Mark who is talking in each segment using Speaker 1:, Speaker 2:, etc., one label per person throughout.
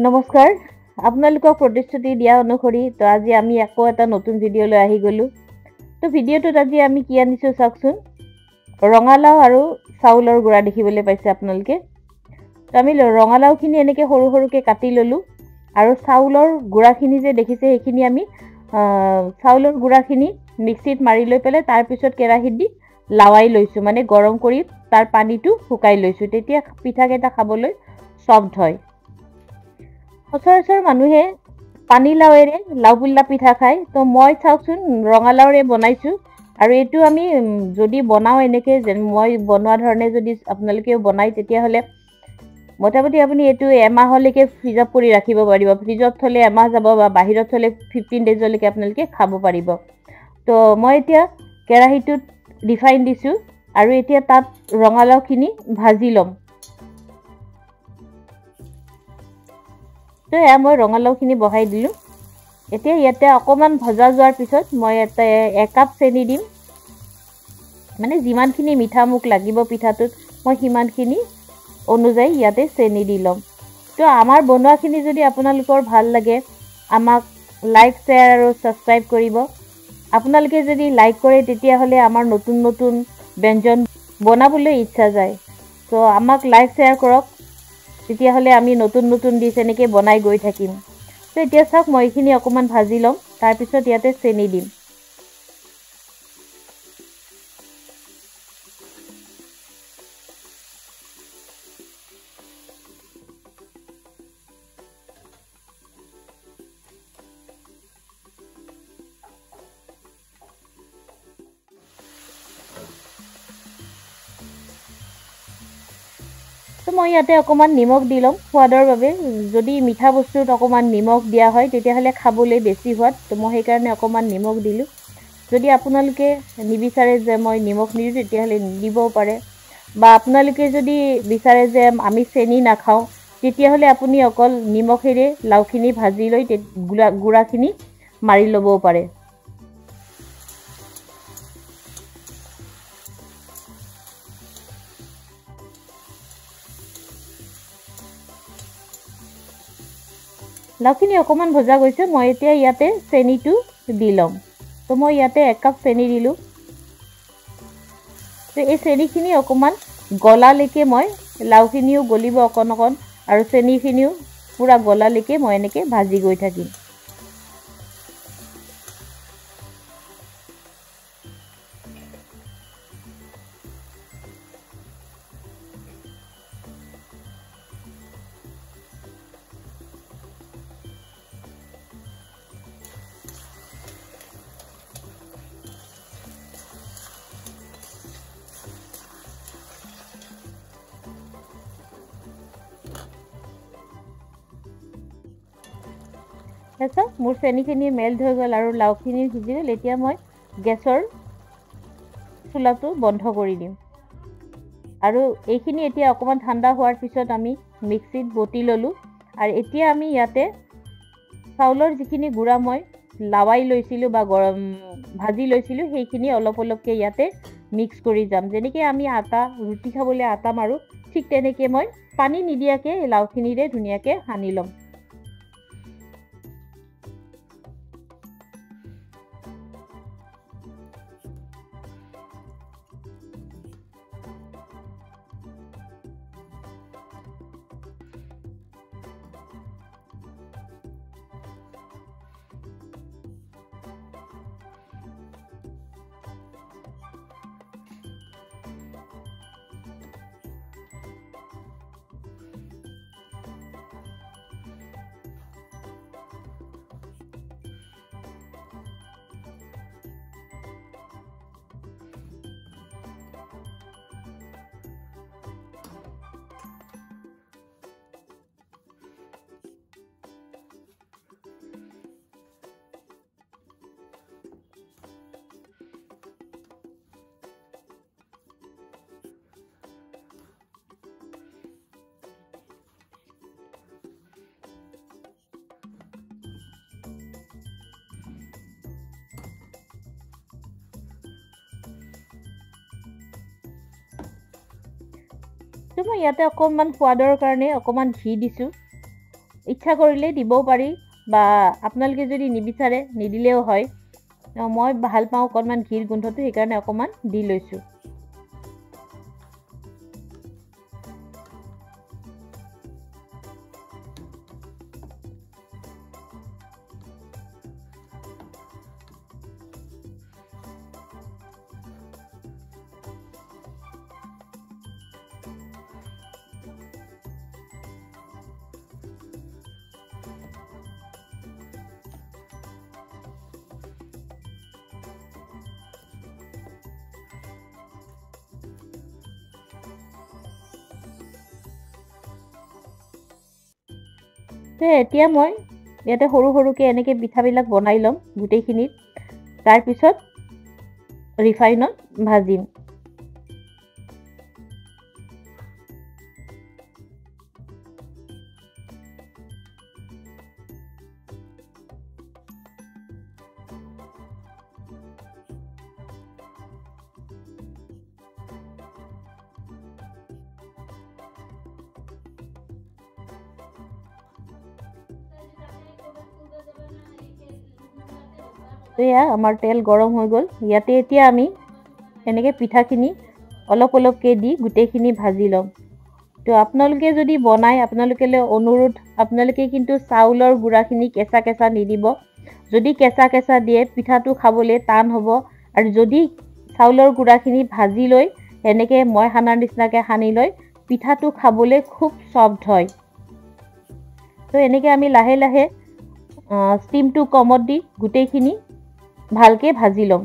Speaker 1: নমস্কাৰ আপোনালোকক প্ৰতিশ্ৰুতি দিয়া অনুসৰি তো আজি আমি আকৌ এটা নতুন ভিডিঅ' লৈ আহি গলো তো ভিডিঅ'টোত আজি আমি কি আনিছো চাওকচোন ৰঙালাও আৰু চাউলৰ গুড়া দেখিবলৈ পাইছে আপোনালোকে তো আমি ৰঙালাওখিনি এনেকৈ সৰু সৰুকৈ কাটি ললো আৰু চাউলৰ গুড়াখিনি যে দেখিছে সেইখিনি আমি চাউলৰ গুড়াখিনি মিক্সিত মাৰি লৈ পেলাই তাৰ পিছত কেৰাহীত দি লাৱাই লৈছো মানে গৰম কৰি তাৰ পানীটো শুকাই লৈছো তেতিয়া পিঠাকেইটা খাবলৈ সফট হয় সচৰাচৰ মানুহে পানী লাওৰে লাও পুল্লা পিঠা খায় তো মই চাওকচোন ৰঙালাওৰে বনাইছো আৰু এইটো আমি যদি বনাও এনেকৈ যেন মই বনোৱা ধৰণে যদি আপোনালোকেও বনায় তেতিয়াহ'লে মোটামুটি আপুনি এইটো এমাহলৈকে ফ্ৰিজত কৰি ৰাখিব পাৰিব ফ্ৰিজত থ'লে এমাহ যাব বা বাহিৰত থ'লে 15 ডেজলৈকে আপোনালোকে খাব পাৰিব তো মই এতিয়া কেৰাহীটোত ৰিফাইন দিছোঁ আৰু এতিয়া তাত ৰঙালাওখিনি ভাজি ল'ম তো এয়া মই ৰঙালাওখিনি বহাই দিলোঁ এতিয়া ইয়াতে অকণমান ভজা যোৱাৰ পিছত মই ইয়াতে 1 কাপ চেনি দিম মানে যিমানখিনি মিঠা মোক লাগিব পিঠাটোত মই সিমানখিনি অনুযায়ী ইয়াতে চেনি দি ল'ম তো আমাৰ বনোৱাখিনি যদি আপোনালোকৰ ভাল লাগে আমাক লাইক শ্বেয়াৰ আৰু ছাবস্ক্ৰাইব কৰিব আপোনালোকে যদি লাইক কৰে তেতিয়াহ'লে আমাৰ নতুন নতুন ব্যঞ্জন বনাবলৈ ইচ্ছা যায় তো আমাক লাইক শ্বেয়াৰ কৰক তেতিয়াহ'লে আমি নতুন নতুন ডিছ এনেকৈ বনাই গৈ থাকিম তো এতিয়া চাওক মই এইখিনি অকণমান ভাজি ল'ম তাৰপিছত ইয়াতে চেনি দিম তো মই ইয়াতে অকণমান নিমখ দি ল'ম সোৱাদৰ বাবে যদি মিঠা বস্তুত অকণমান নিমখ দিয়া হয় তেতিয়াহ'লে খাবলৈ বেছি সোৱাদ তো মই সেইকাৰণে অকণমান নিমখ দিলোঁ যদি আপোনালোকে নিবিচাৰে যে মই নিমখ নিদিওঁ তেতিয়াহ'লে নিদিবও পাৰে বা আপোনালোকে যদি বিচাৰে যে আমি চেনি নাখাওঁ তেতিয়াহ'লে আপুনি অকল নিমখেৰে লাওখিনি ভাজি লৈ গুড়াখিনি মাৰি ল'বও পাৰে লাওখিনি অকণমান ভজা গৈছে মই এতিয়া ইয়াতে চেনিটো দি ল'ম তো মই ইয়াতে 1 কাপ চেনি দিলোঁ তো এই চেনিখিনি অকণমান গলালৈকে মই লাওখিনিও গলিব অকণ অকণ আৰু চেনিখিনিও পূৰা গলালৈকে মই এনেকৈ ভাজি গৈ থাকিম তাৰপিছত মোৰ চেনিখিনি মেল্ট হৈ গ'ল আৰু লাওখিনি সিজি গ'ল এতিয়া মই গেছৰ চুলাটো বন্ধ কৰি দিম আৰু এইখিনি এতিয়া অকণমান ঠাণ্ডা হোৱাৰ পিছত আমি মিক্সিত বটি ল'লোঁ আৰু এতিয়া আমি ইয়াতে চাউলৰ যিখিনি গুড়া মই লাৱাই লৈছিলোঁ বা ভাজি লৈছিলোঁ সেইখিনি অলপ অলপকৈ ইয়াতে মিক্স কৰি যাম যেনেকৈ আমি আটা ৰুটি খাবলৈ আটা মাৰোঁ ঠিক তেনেকৈ মই পানী নিদিয়াকৈ লাওখিনিৰে ধুনীয়াকৈ সানি ল'ম তো মই ইয়াতে অকণমান সোৱাদৰ কাৰণে অকণমান ঘি দিছোঁ ইচ্ছা কৰিলে দিবও পাৰি বা আপোনালোকে যদি নিবিচাৰে নিদিলেও হয়। মই ভাল পাওঁ অকণমান ঘিৰ গোন্ধটো, সেইকাৰণে অকণমান দি লৈছোঁ। এতিয়া মই ইয়াতে সৰু সৰুকৈ এনেকৈ পিঠাবিলাক বনাই ল'ম গোটেইখিনিত, তাৰপিছত ৰিফাইনত ভাজিম। এয়া আমাৰ তেল গৰম হৈ গ'ল। ইয়াতে এতিয়া আমি এনেকৈ পিঠাখিনি অলপ অলপকৈ দি গোটেইখিনি ভাজি ল'ম। তো আপোনালোকে যদি বনায়, আপোনালোকেলৈ অনুৰোধ, আপোনালোকে কিন্তু চাউলৰ গুড়াখিনি কেঁচা কেঁচা নিদিব। যদি কেঁচা কেঁচা দিয়ে পিঠাটো খাবলৈ টান হ'ব। আৰু যদি চাউলৰ গুড়াখিনি ভাজি লৈ এনেকৈ মই সানাৰ নিচিনাকৈ সানি লৈ পিঠাটো খাবলৈ খুব ছফ্ট হয়। তো এনেকৈ আমি লাহে লাহে ষ্টিমটো কমত দি গোটেইখিনি ভালকৈ ভাজি ল'ম।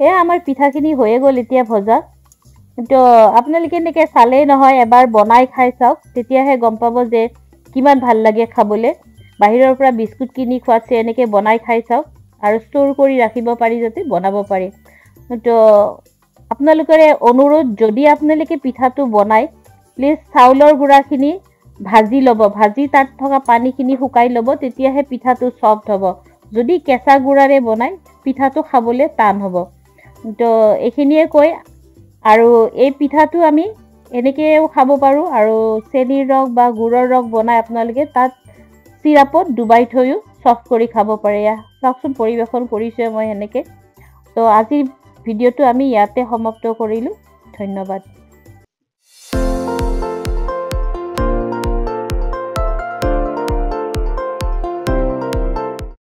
Speaker 1: এয়া আমাৰ পিঠাখিনি হৈয়ে গ'ল এতিয়া ভজা। তো আপোনালোকে এনেকৈ চালেই নহয়, এবাৰ বনাই খাই চাওক, তেতিয়াহে গম পাব যে কিমান ভাল লাগে খাবলৈ। বাহিৰৰ পৰা বিস্কুট কিনি খোৱাতছে এনেকৈ বনাই খাই চাওক, আৰু ষ্ট'ৰ কৰি ৰাখিব পাৰি যাতে বনাব পাৰি। তো আপোনালোকৰে অনুৰোধ, যদি আপোনালোকে পিঠাটো বনাই, প্লিজ চাউলৰ গুড়াখিনি ভাজি ল'ব, ভাজি তাত থকা পানীখিনি শুকাই ল'ব, তেতিয়াহে পিঠাটো ছফ্ট হ'ব। যদি কেঁচা গুড়াৰে বনায়, পিঠাটো খাবলৈ টান হ'ব। তো এইখিনিয়ে কৈ, আৰু এই পিঠাটো আমি এনেকৈও খাব পাৰোঁ, আৰু চেনিৰ ৰস বা গুড়ৰ ৰস বনাই আপোনালোকে তাত চিৰাপত ডুবাই থৈও ছফ্ট কৰি খাব পাৰে। চাওকচোন পৰিৱেশন কৰিছোঁ মই সেনেকৈ। তো আজিৰ ভিডিঅ'টো আমি ইয়াতে সমাপ্ত কৰিলোঁ। ধন্যবাদ।